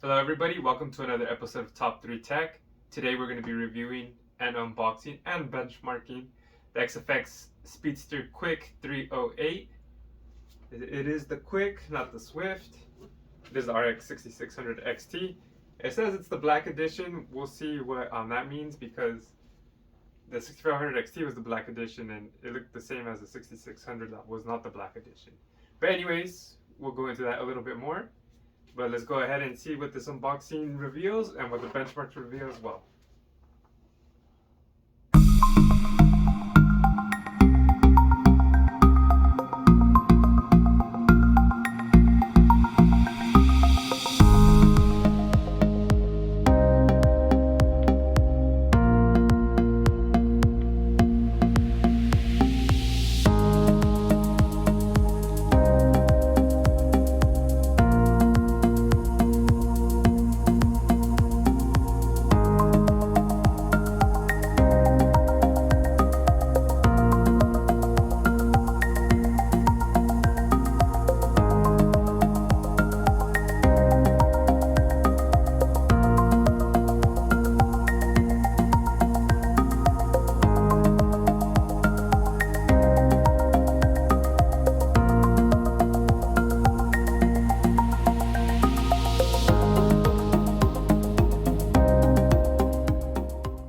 Hello everybody, welcome to another episode of Top3Tech. Today we're going to be reviewing and unboxing and benchmarking the XFX Speedster QICK 308. It is the QICK, not the Swift. It is the RX 6600 XT. It says it's the black edition. We'll see what that means because the 6500 XT was the black edition and it looked the same as the 6600 that was not the black edition. But anyways, we'll go into that a little bit more. But let's go ahead and see what this unboxing reveals and what the benchmarks reveal as well.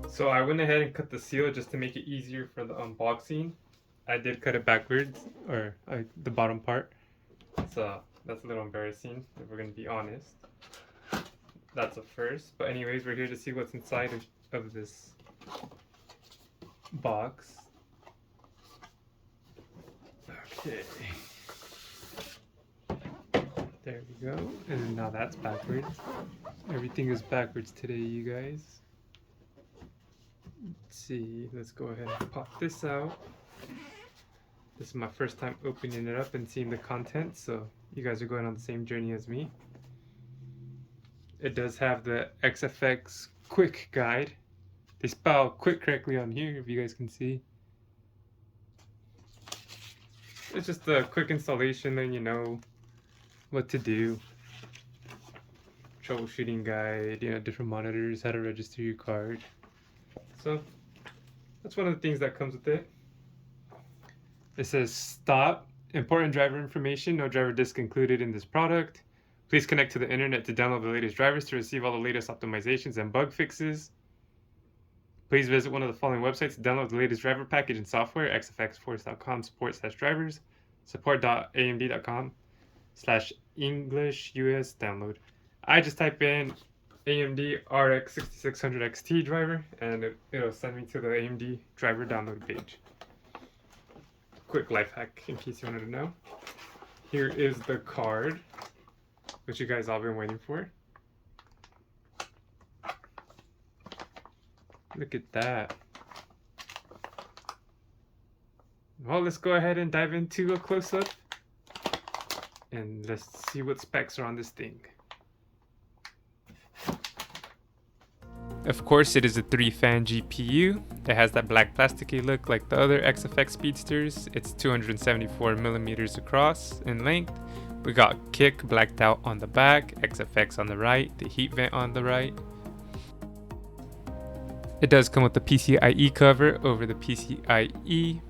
So I went ahead and cut the seal just to make it easier for the unboxing. I did cut it backwards, or the bottom part. So that's a little embarrassing, if we're going to be honest. That's a first. But anyways, we're here to see what's inside of this box. Okay. There we go. And now that's backwards. Everything is backwards today, you guys. Let's see, let's go ahead and pop this out. This is my first time opening it up and seeing the content, so you guys are going on the same journey as me. It does have the XFX QICK guide. They spell QICK correctly on here, if you guys can see. It's just a quick installation, then you know what to do. Troubleshooting guide, different monitors, how to register your card. So that's one of the things that comes with it. It says stop, important driver information, no driver disk included in this product. Please connect to the internet to download the latest drivers to receive all the latest optimizations and bug fixes. Please visit one of the following websites to download the latest driver package and software: xfxforce.com /drivers, support.amd.com/English US download. I just type in AMD RX 6600 XT driver and it'll send me to the AMD driver download page. Quick life hack in case you wanted to know. Here is the card, which you guys all been waiting for. Look at that. Well, let's go ahead and dive into a close-up and let's see what specs are on this thing. Of course, it is a 3-fan GPU. It has that black plasticky look like the other XFX Speedsters. It's 274 millimeters across in length. We got QICK blacked out on the back, XFX on the right, the heat vent on the right. It does come with the PCIe cover over the PCIe.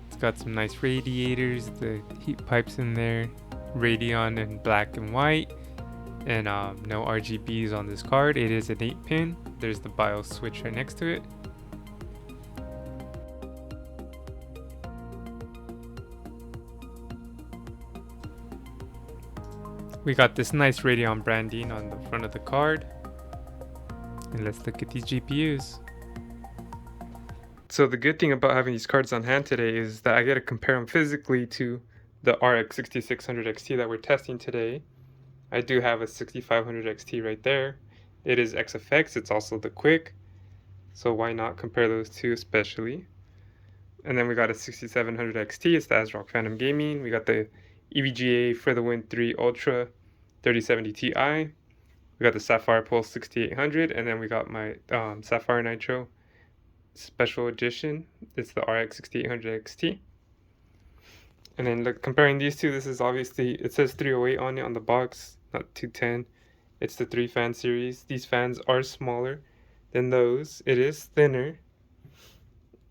It's got some nice radiators, the heat pipes in there, Radeon in black and white. And no RGBs on this card. It is an 8-pin. There's the BIOS switch right next to it. We got this nice Radeon branding on the front of the card. And let's look at these GPUs. So the good thing about having these cards on hand today is that I get to compare them physically to the RX 6600 XT that we're testing today. I do have a 6500 XT right there. It is XFX, it's also the QICK. So why not compare those two especially? And then we got a 6700 XT, it's the ASRock Phantom Gaming. We got the EVGA For the Win 3 Ultra 3070 Ti. We got the Sapphire Pulse 6800, and then we got my Sapphire Nitro Special Edition. It's the RX 6800 XT. And then comparing these two, this is obviously, it says 308 on it on the box, not 210. It's the 3-fan series. These fans are smaller than those. It is thinner,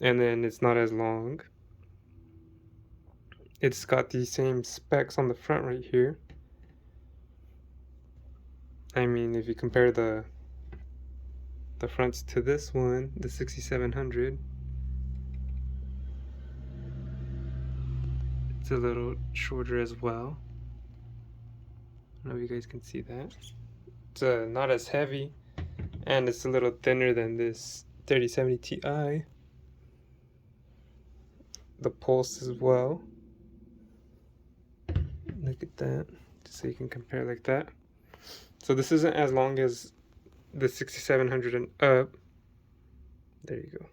and then it's not as long. It's got the same specs on the front right here. I mean, if you compare the fronts to this one, the 6700, it's a little shorter as well. I don't know if you guys can see that. It's not as heavy, and it's a little thinner than this 3070 Ti. The pulse as well. Look at that, just so you can compare like that. So this isn't as long as the 6700 and up. There you go.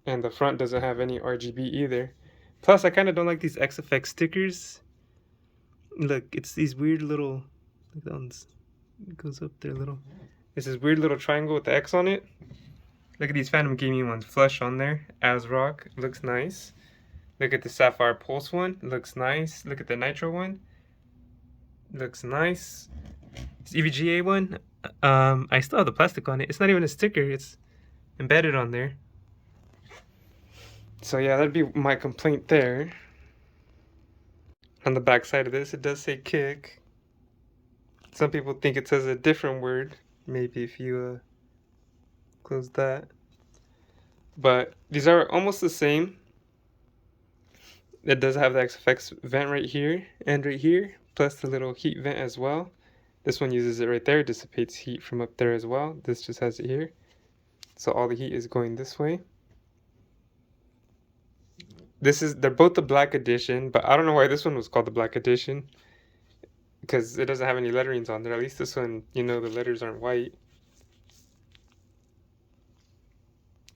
And the front doesn't have any RGB either. Plus, I kind of don't like these XFX stickers. Look, it's these weird little, look, that one's, it goes up there a little. It's this weird little triangle with the X on it. Look at these Phantom Gaming ones, flush on there, as rock, looks nice. Look at the Sapphire Pulse one, looks nice. Look at the Nitro one, looks nice. This EVGA one, I still have the plastic on it. It's not even a sticker, it's embedded on there. So yeah, that'd be my complaint there. On the back side of this, it does say kick. Some people think it says a different word. Maybe if you close that. But these are almost the same. It does have the XFX vent right here and right here, plus the little heat vent as well. This one uses it right there, dissipates heat from up there as well. This just has it here. So all the heat is going this way. They're both the black edition, but I don't know why this one was called the black edition, because it doesn't have any letterings on there. At least this one, you know, the letters aren't white.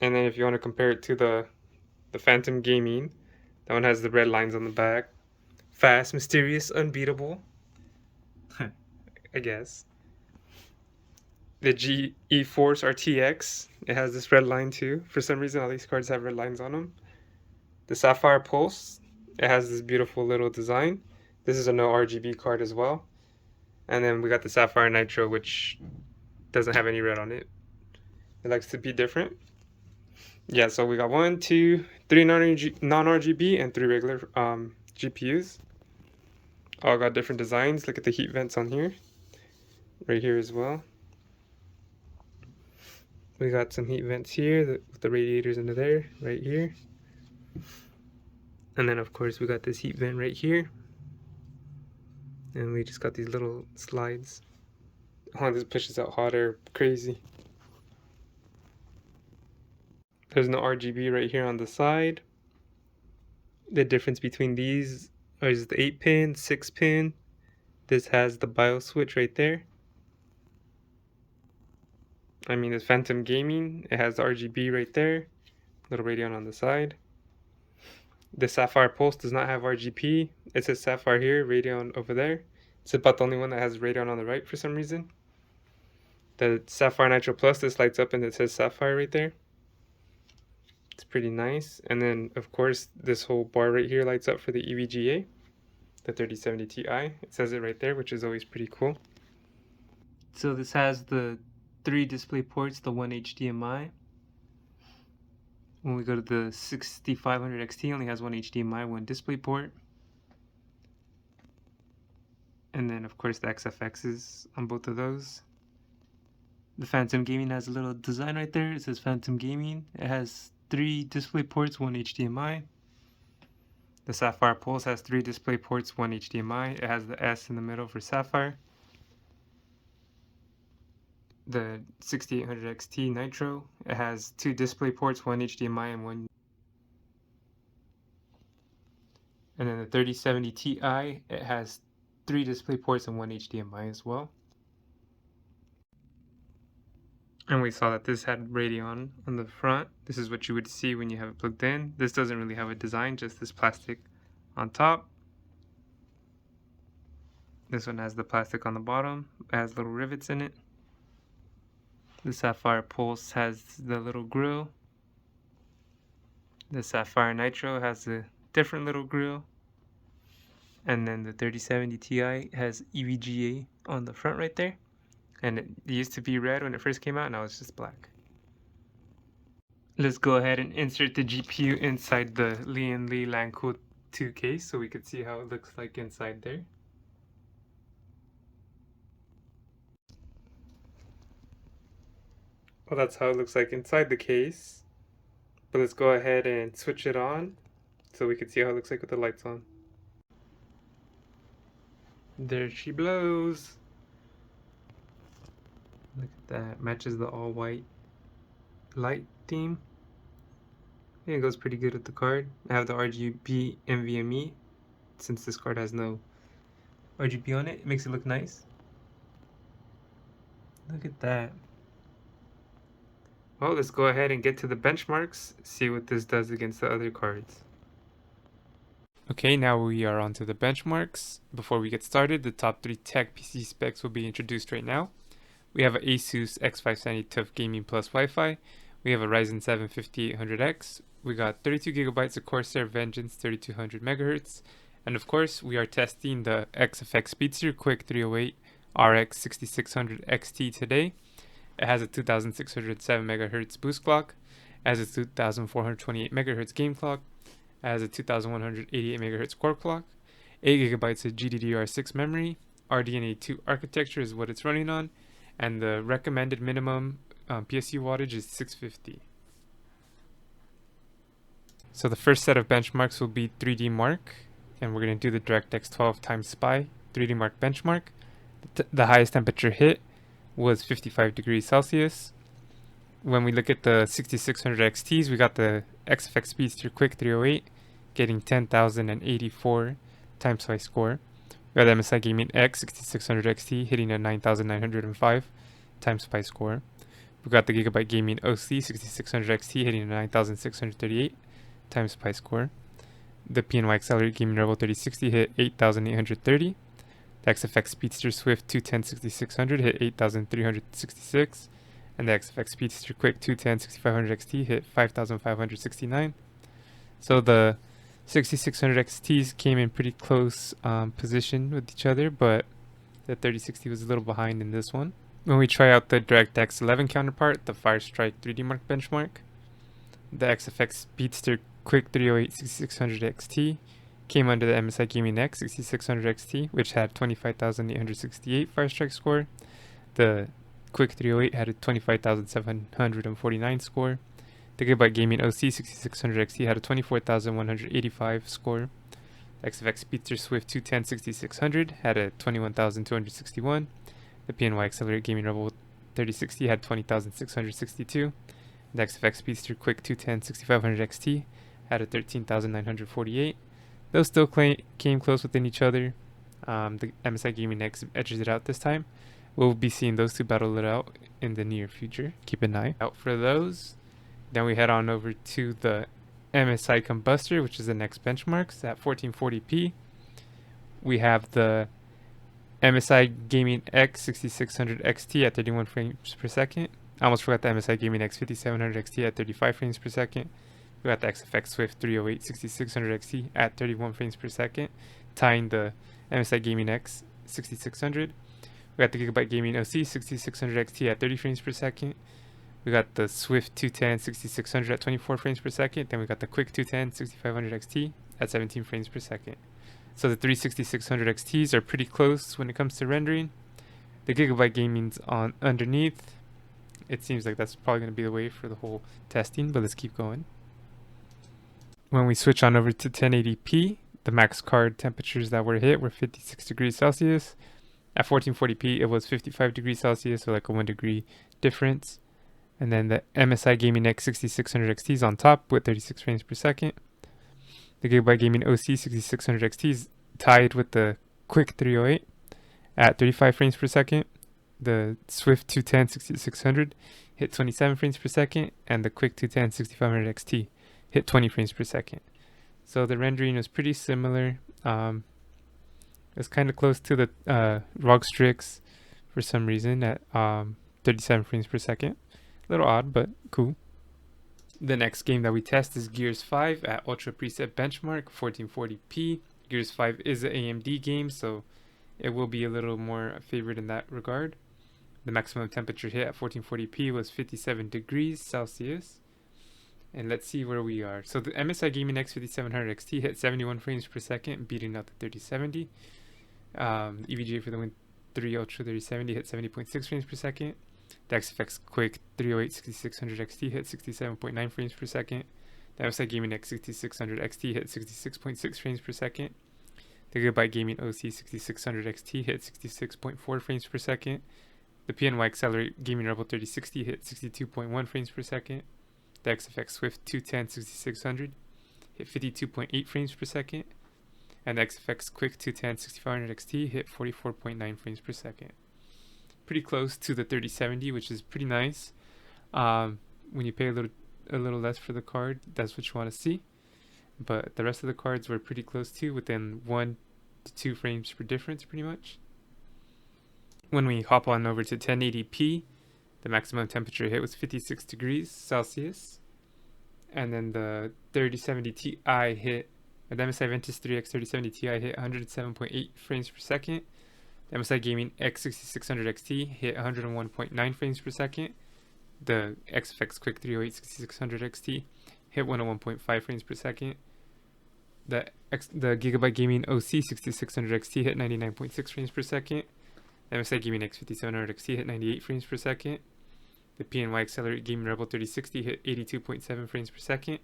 And then if you want to compare it to the Phantom Gaming, that one has the red lines on the back. Fast, mysterious, unbeatable. I guess. The GeForce RTX, it has this red line too. For some reason, all these cards have red lines on them. The Sapphire Pulse, it has this beautiful little design. This is a no RGB card as well. And then we got the Sapphire Nitro, which doesn't have any red on it. It likes to be different. Yeah, so we got 1, 2, 3 non-RGB and 3 regular GPUs. All got different designs. Look at the heat vents on here. Right here as well. We got some heat vents here with the radiators under there, right here. And then of course we got this heat vent right here. And we just got these little slides. Oh, this pushes out hot air, crazy. There's no RGB right here on the side. The difference between these is the 8-pin, 6-pin. This has the BIOS switch right there. I mean, it's Phantom Gaming. It has the RGB right there. Little Radeon on the side. The Sapphire Pulse does not have RGB. It says Sapphire here, Radeon over there. It's about the only one that has Radeon on the right for some reason. The Sapphire Nitro Plus, this lights up and it says Sapphire right there. It's pretty nice. And then, of course, this whole bar right here lights up for the EVGA, the 3070 Ti. It says it right there, which is always pretty cool. So this has the 3 display ports, the 1 HDMI. When we go to the 6500 XT, only has 1 HDMI, 1 display port. And then, of course, the XFXs on both of those. The Phantom Gaming has a little design right there. It says Phantom Gaming. It has 3 display ports, 1 HDMI. The Sapphire Pulse has 3 display ports, 1 HDMI. It has the S in the middle for Sapphire. The 6800 XT Nitro, it has 2 display ports, 1 HDMI and 1. And then the 3070 Ti, it has 3 display ports and 1 HDMI as well. And we saw that this had Radeon on the front. This is what you would see when you have it plugged in. This doesn't really have a design, just this plastic on top. This one has the plastic on the bottom. It has little rivets in it. The Sapphire Pulse has the little grill. The Sapphire Nitro has a different little grill. And then the 3070 Ti has EVGA on the front right there. And it used to be red when it first came out, now it's just black. Let's go ahead and insert the GPU inside the Lian Li Lanco 2 case so we could see how it looks like inside there. Well, that's how it looks like inside the case. But let's go ahead and switch it on so we can see how it looks like with the lights on. There she blows. Look at that, matches the all white light theme. I think it goes pretty good with the card. I have the RGB NVMe. Since this card has no RGB on it, it makes it look nice. Look at that. Well, let's go ahead and get to the benchmarks, see what this does against the other cards. Okay, now we are on to the benchmarks. Before we get started, the top 3 tech PC specs will be introduced right now. We have an Asus X570 TUF Gaming Plus Wi-Fi. We have a Ryzen 7 5800X. We got 32GB of Corsair Vengeance 3200 MHz. And of course, we are testing the XFX Speedster QICK 308 RX 6600 XT today. It has a 2607 MHz boost clock. It has a 2428 MHz game clock. It has a 2188 MHz core clock. 8GB of GDDR6 memory. RDNA 2 architecture is what it's running on. And the recommended minimum PSU wattage is 650. So the first set of benchmarks will be 3D Mark, and we're going to do the DirectX 12 times SPI 3D Mark benchmark. The highest temperature hit was 55 degrees Celsius. When we look at the 6600 XTs, we got the XFX Speedster QICK 308 getting 10,084 times SPI score. We got the MSI Gaming X 6600 XT hitting a 9,905 times SPI score. We got the Gigabyte Gaming OC 6600 XT hitting a 9,638 times SPI score. The PNY Accelerate Gaming Rebel 3060 hit 8,830. The XFX Speedster Swift 210 6600 hit 8,366. And the XFX Speedster QICK 210 6500 XT hit 5,569. So the 6600 XTs came in pretty close position with each other, but the 3060 was a little behind in this one. When we try out the DirectX 11 counterpart, the Firestrike 3D Mark benchmark, the XFX Speedster QICK 308 6600 XT came under the MSI Gaming X 6600 XT, which had 25,868 Firestrike score. The QICK 308 had a 25,749 score. The Gigabyte Gaming OC 6600 XT had a 24,185 score. The XFX Speedster Swift 210 6600 had a 21,261. The PNY Accelerate Gaming Rebel 3060 had 20,662. The XFX Speedster QICK 210 6500 XT had a 13,948. Those still came close within each other. The MSI Gaming X edges it out this time. We'll be seeing those two battle it out in the near future. Keep an eye out for those. Then we head on over to the MSI KOMBUSTER, which is the next benchmarks at 1440p. We have the MSI Gaming X 6600 XT at 31 frames per second. I almost forgot the MSI Gaming X 5700 XT at 35 frames per second. We got the XFX Swift 308 6600 XT at 31 frames per second, tying the MSI Gaming X 6600. We got the Gigabyte Gaming OC 6600 XT at 30 frames per second. We got the Swift 210 6600 at 24 frames per second. Then we got the QICK 210 6500 XT at 17 frames per second. So the 3600 XTs are pretty close when it comes to rendering. The Gigabyte Gaming's on underneath. It seems like that's probably going to be the way for the whole testing, but let's keep going. When we switch on over to 1080p, the max card temperatures that were hit were 56 degrees Celsius. At 1440p, it was 55 degrees Celsius, so like a 1 degree difference. And then the MSI Gaming X 6600 XT is on top with 36 frames per second. The Gigabyte Gaming OC 6600 XT is tied with the QICK 308 at 35 frames per second. The Swift 210 6600 hit 27 frames per second, and the QICK 210 6500 XT hit 20 frames per second. So the rendering was pretty similar. It's kind of close to the ROG Strix for some reason at 37 frames per second. A little odd, but cool. The next game that we test is Gears 5 at Ultra Preset Benchmark 1440p. Gears 5 is an AMD game, so it will be a little more favored in that regard. The maximum temperature hit at 1440p was 57 degrees Celsius. And let's see where we are. So the MSI Gaming X5700 XT hit 71 frames per second, beating out the 3070. EVGA for the Win 3 Ultra 3070 hit 70.6 frames per second. The XFX QICK 308 6600 XT hit 67.9 frames per second. The MSI Gaming X6600 XT hit 66.6 frames per second. The Gigabyte Gaming OC 6600 XT hit 66.4 frames per second. The PNY Accelerate Gaming Rebel 3060 hit 62.1 frames per second. The XFX Swift 210 6600 hit 52.8 frames per second. And the XFX QICK 210 6500 XT hit 44.9 frames per second. Pretty close to the 3070, which is pretty nice. When you pay a little less for the card, that's what you want to see. But the rest of the cards were pretty close to, within 1 to 2 frames per difference, pretty much. When we hop on over to 1080p, the maximum temperature hit was 56 degrees Celsius. And then the 3070 Ti hit, the MSI Ventus 3X 3070 Ti hit 107.8 frames per second. The MSI Gaming X6600 XT hit 101.9 frames per second. The XFX QICK 308 6600 XT hit 101.5 frames per second. The Gigabyte Gaming OC 6600 XT hit 99.6 frames per second. The MSI Gaming X5700 XT hit 98 frames per second. The PNY Accelerate Gaming Rebel 3060 hit 82.7 frames per second,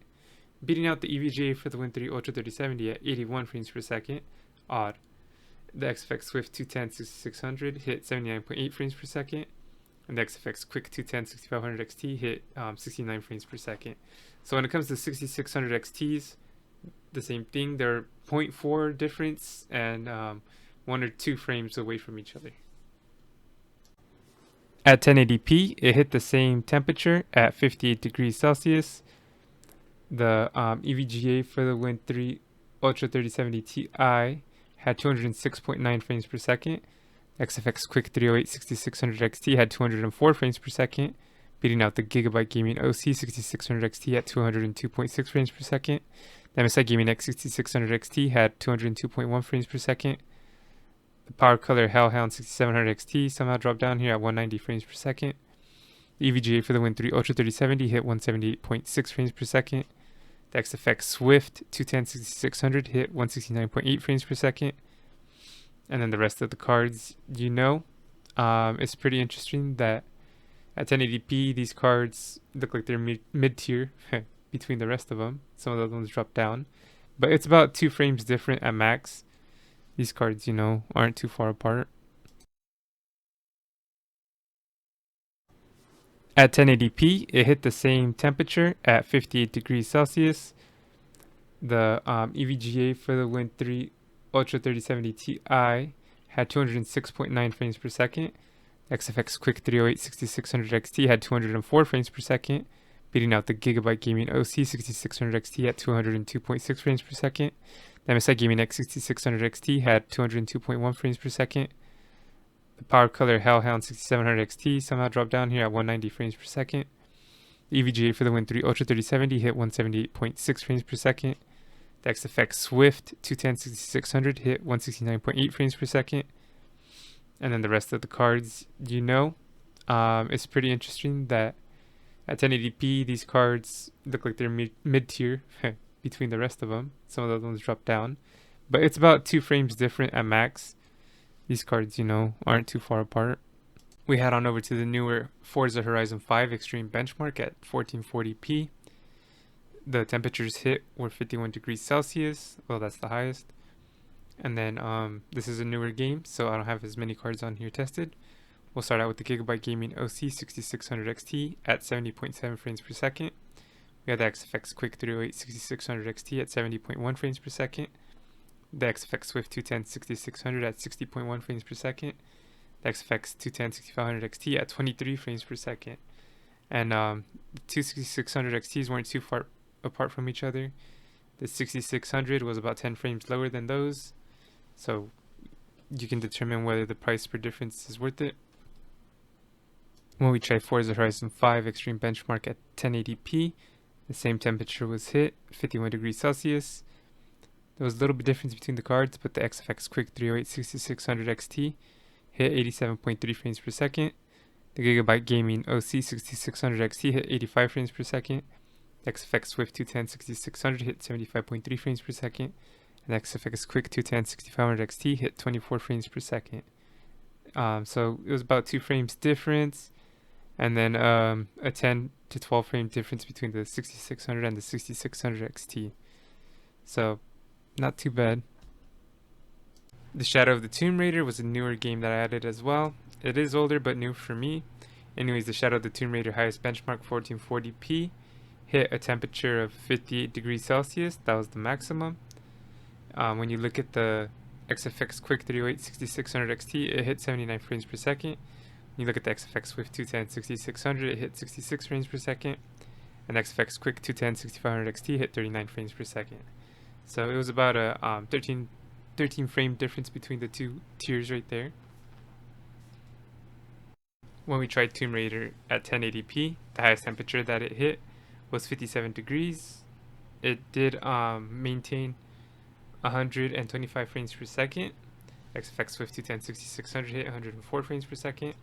beating out the EVGA for the Win 3 Ultra 3070 at 81 frames per second. Odd. The XFX Swift 210 6600 hit 79.8 frames per second, and the XFX QICK 210 6500 XT hit 69 frames per second. So when it comes to 6600 XTs, the same thing. They're 0.4 difference and 1 or 2 frames away from each other. At 1080p, it hit the same temperature at 58 degrees Celsius. The EVGA for the Win 3 Ultra 3070 Ti had 206.9 frames per second. XFX QICK 308 6600 XT had 204 frames per second, beating out the Gigabyte Gaming OC 6600 XT at 202.6 frames per second. The MSI Gaming X6600 XT had 202.1 frames per second. The Power Color Hellhound 6700 XT somehow dropped down here at 190 frames per second. The EVGA for the Win 3 Ultra 3070 hit 178.6 frames per second. The XFX Swift 210 6600 hit 169.8 frames per second. And then the rest of the cards, it's pretty interesting that at 1080p, these cards look like they're mid-tier between the rest of them. Some of the other ones drop down. But it's about 2 frames different at max. These cards, aren't too far apart. At 1080p, it hit the same temperature at 58 degrees Celsius. The EVGA for the Win 3 Ultra 3070 Ti had 206.9 frames per second. XFX QICK 308 6600 XT had 204 frames per second, beating out the Gigabyte Gaming OC 6600 XT at 202.6 frames per second. The MSI Gaming X6600 XT had 202.1 frames per second. The Power Color Hellhound 6700 XT somehow dropped down here at 190 frames per second. The EVGA for the Win 3 Ultra 3070 hit 178.6 frames per second. The XFX Swift 210 6600 hit 169.8 frames per second. And then the rest of the cards, it's pretty interesting that at 1080p, these cards look like they're mid-tier between the rest of them. Some of the other ones drop down. But it's about 2 frames different at max. These cards, aren't too far apart. We head on over to the newer Forza Horizon 5 Extreme Benchmark at 1440p. The temperatures hit were 51 degrees Celsius. Well, that's the highest. And then this is a newer game, so I don't have as many cards on here tested. We'll start out with the Gigabyte Gaming OC 6600 XT at 70.7 frames per second. We have the XFX QICK 308 6600 XT at 70.1 frames per second. The XFX Swift 210 6600 at 60.1 frames per second. The XFX 210 6500 XT at 23 frames per second. And the two 6600 XTs weren't too far apart from each other. The 6600 was about 10 frames lower than those, so you can determine whether the price per difference is worth it. When we try Forza Horizon 5 Extreme Benchmark at 1080p, the same temperature was hit, 51 degrees Celsius. There was a little bit difference between the cards, but the XFX QICK 308 6600 XT hit 87.3 frames per second. The Gigabyte Gaming OC 6600 XT hit 85 frames per second. The XFX Swift 210 6600 hit 75.3 frames per second. And the XFX QICK 210 6500 XT hit 24 frames per second. So it was about 2 frames difference, and then a 10 to 12 frame difference between the 6600 and the 6600 XT. So not too bad. The Shadow of the Tomb Raider was a newer game that I added as well. It is older but new for me. Anyways, the Shadow of the Tomb Raider highest benchmark 1440p hit a temperature of 58 degrees Celsius. That was the maximum. When you look at the XFX QICK 308 6600 XT, it hit 79 frames per second. When you look at the XFX Swift 210 6600, it hit 66 frames per second. And the XFX QICK 210 6500 XT hit 39 frames per second. So it was about a 13 frame difference between the two tiers right there. When we tried Tomb Raider at 1080p, the highest temperature that it hit was 57 degrees. It did maintain 125 frames per second. XFX Swift 210 6600 hit 104 frames per second.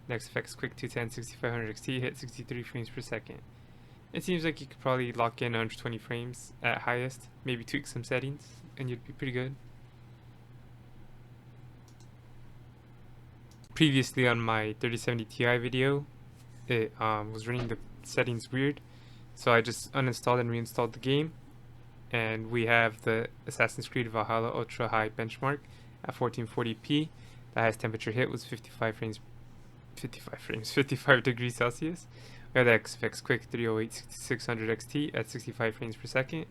The XFX QICK 210 6500 XT hit 63 frames per second. It seems like you could probably lock in 120 frames at highest, maybe tweak some settings, and you'd be pretty good. Previously on my 3070 Ti video, it was running the settings weird, so I just uninstalled and reinstalled the game, and we have the Assassin's Creed Valhalla ultra high benchmark at 1440p. The highest temperature hit was 55 degrees Celsius. We have the XFX QICK 308 6600 XT at 65 frames per second.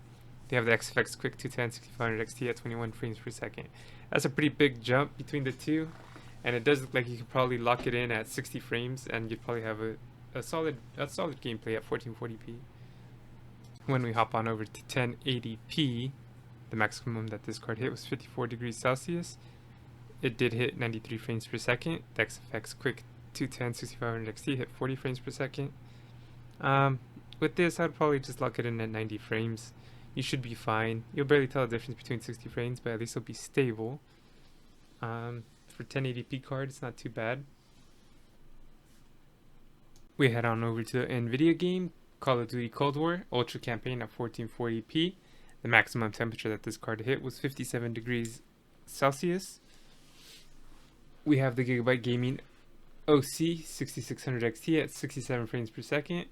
They have the XFX QICK 210 6500 XT at 21 frames per second. That's a pretty big jump between the two, and it does look like you could probably lock it in at 60 frames and you'd probably have a solid gameplay at 1440p. When we hop on over to 1080p, the maximum that this card hit was 54 degrees Celsius. It did hit 93 frames per second. The XFX QICK 210 6500 XT hit 40 frames per second. With this, I'd probably just lock it in at 90 frames. You should be fine. You'll barely tell the difference between 60 frames, but at least it'll be stable. For 1080p card, it's not too bad. We head on over to the NVIDIA game, Call of Duty Cold War Ultra Campaign at 1440p. The maximum temperature that this card hit was 57 degrees Celsius. We have the Gigabyte Gaming OC 6600 XT at 67 frames per second.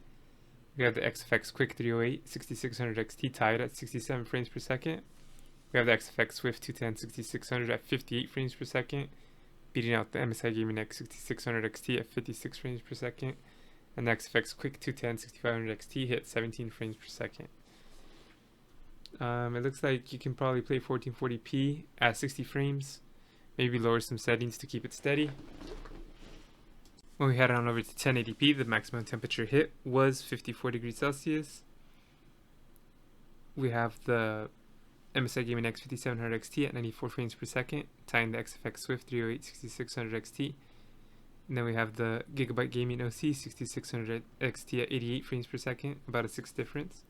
We have the XFX QICK 308 6600 XT tied at 67 frames per second. We have the XFX Swift 210 6600 at 58 frames per second, beating out the MSI Gaming X 6600 XT at 56 frames per second. And the XFX QICK 210 6500 XT hit 17 frames per second. It looks like you can probably play 1440p at 60 frames. Maybe lower some settings to keep it steady. When we head on over to 1080p, the maximum temperature hit was 54 degrees Celsius. We have the MSI Gaming X 5700 XT at 94 frames per second, tying the XFX Swift 308 6600 XT. And then we have the Gigabyte Gaming OC 6600 XT at 88 frames per second, about a 6 difference.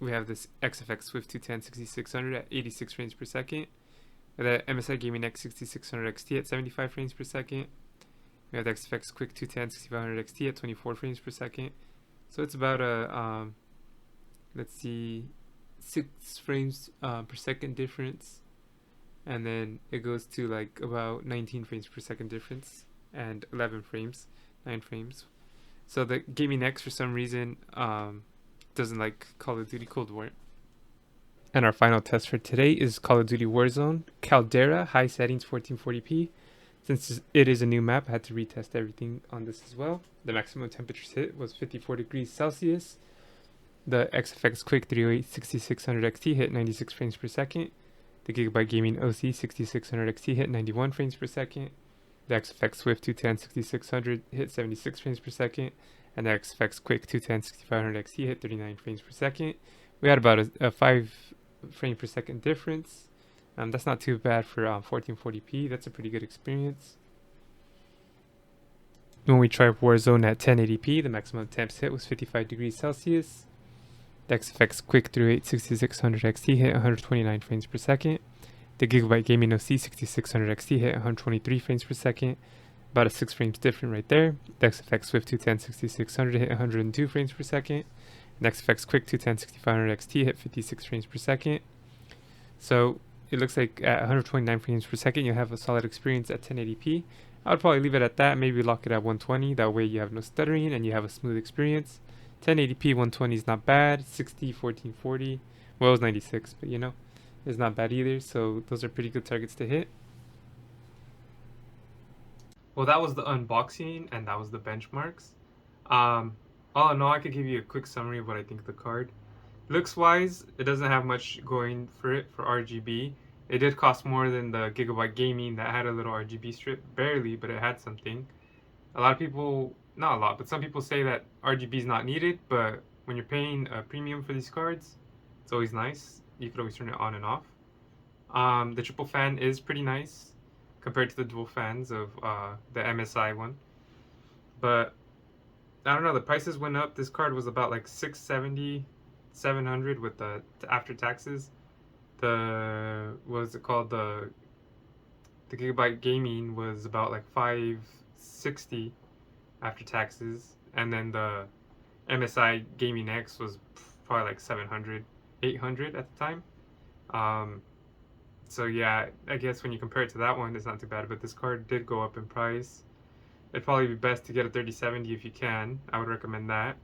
We have this XFX Swift 210 6600 at 86 frames per second. The MSI Gaming X 6600 XT at 75 frames per second. We have the XFX QICK 210 6500 XT at 24 frames per second. So it's about a, let's see, 6 frames per second difference. And then it goes to like about 19 frames per second difference and 11 frames, 9 frames. So the Gaming X for some reason doesn't like Call of Duty Cold War. And our final test for today is Call of Duty Warzone Caldera high settings 1440p. Since it is a new map, I had to retest everything on this as well. The maximum temperatures hit was 54 degrees Celsius. The XFX QICK 308 6600 XT hit 96 frames per second. The Gigabyte Gaming OC 6600 XT hit 91 frames per second. The XFX Swift 210 6600 hit 76 frames per second. And the XFX QICK 210 6500 XT hit 39 frames per second. We had about a 5 frame per second difference. That's not too bad for 1440p. That's a pretty good experience. When we tried Warzone at 1080p, the maximum temps hit was 55 degrees Celsius. The XFX QICK 308 6600 XT hit 129 frames per second. The Gigabyte Gaming OC 6600 XT hit 123 frames per second. About a 6 frames different right there. The XFX Swift 210 6600 hit 102 frames per second. The XFX QICK 210 6500 XT hit 56 frames per second. So it looks like at 129 frames per second you'll have a solid experience at 1080p. I would probably leave it at that, maybe lock it at 120, that way you have no stuttering and you have a smooth experience. 1080p 120 is not bad. 60 1440, well, it was 96, but you know, it's not bad either. So those are pretty good targets to hit. Well, that was the unboxing and that was the benchmarks. All in all, I could give you a quick summary of what I think of the card. Looks wise, it doesn't have much going for it for RGB. It did cost more than the Gigabyte Gaming that had a little RGB strip, barely, but it had something. A lot of people, not a lot, but some people say that RGB is not needed, but when you're paying a premium for these cards, it's always nice. You could always turn it on and off. The triple fan is pretty nice compared to the dual fans of the MSI one. But I don't know, the prices went up. This card was about like $670, $700 with the after taxes. The what's it called, the Gigabyte Gaming was about like $560 after taxes, and then the MSI Gaming X was probably like $700, $800 at the time. So yeah, I guess when you compare it to that one, it's not too bad, but this card did go up in price. It'd probably be best to get a 3070 if you can. I would recommend that.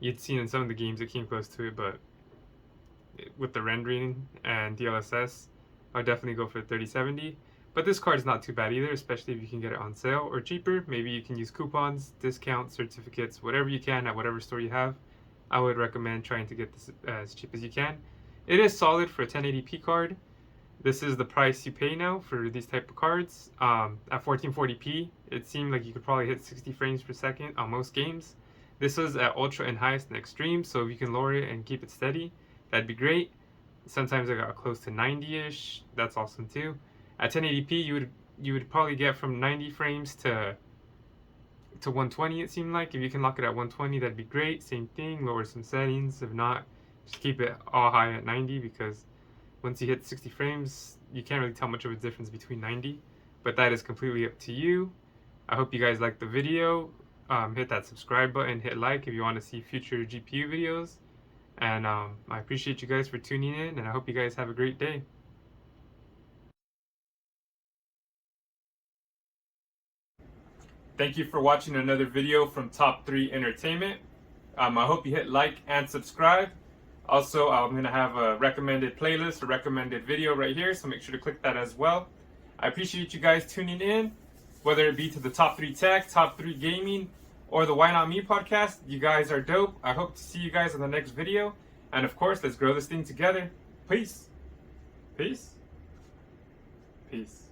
You'd seen in some of the games it came close to it, but with the rendering and DLSS, I would definitely go for the 3070. But this card is not too bad either, especially if you can get it on sale or cheaper. Maybe you can use coupons, discounts, certificates, whatever you can at whatever store you have. I would recommend trying to get this as cheap as you can. It is solid for a 1080p card. This is the price you pay now for these type of cards. At 1440p, it seemed like you could probably hit 60 frames per second on most games. This was at ultra and highest and extreme, so if you can lower it and keep it steady, that'd be great. Sometimes I got close to 90-ish. That's awesome too. At 1080p, you would probably get from 90 frames to 120. It seemed like if you can lock it at 120, that'd be great. Same thing, lower some settings. If not, just keep it all high at 90, because once you hit 60 frames, you can't really tell much of a difference between 90. But that is completely up to you. I hope you guys liked the video. Hit that subscribe button, hit like if you want to see future GPU videos. And I appreciate you guys for tuning in, and I hope you guys have a great day. Thank you for watching another video from Top3 Entertainment. I hope you hit like and subscribe. Also, I'm going to have a recommended playlist, a recommended video right here, so make sure to click that as well. I appreciate you guys tuning in, whether it be to the Top3Tech, Top3 Gaming, or the Why Not Me podcast. You guys are dope. I hope to see you guys in the next video. And of course, let's grow this thing together. Peace. Peace. Peace.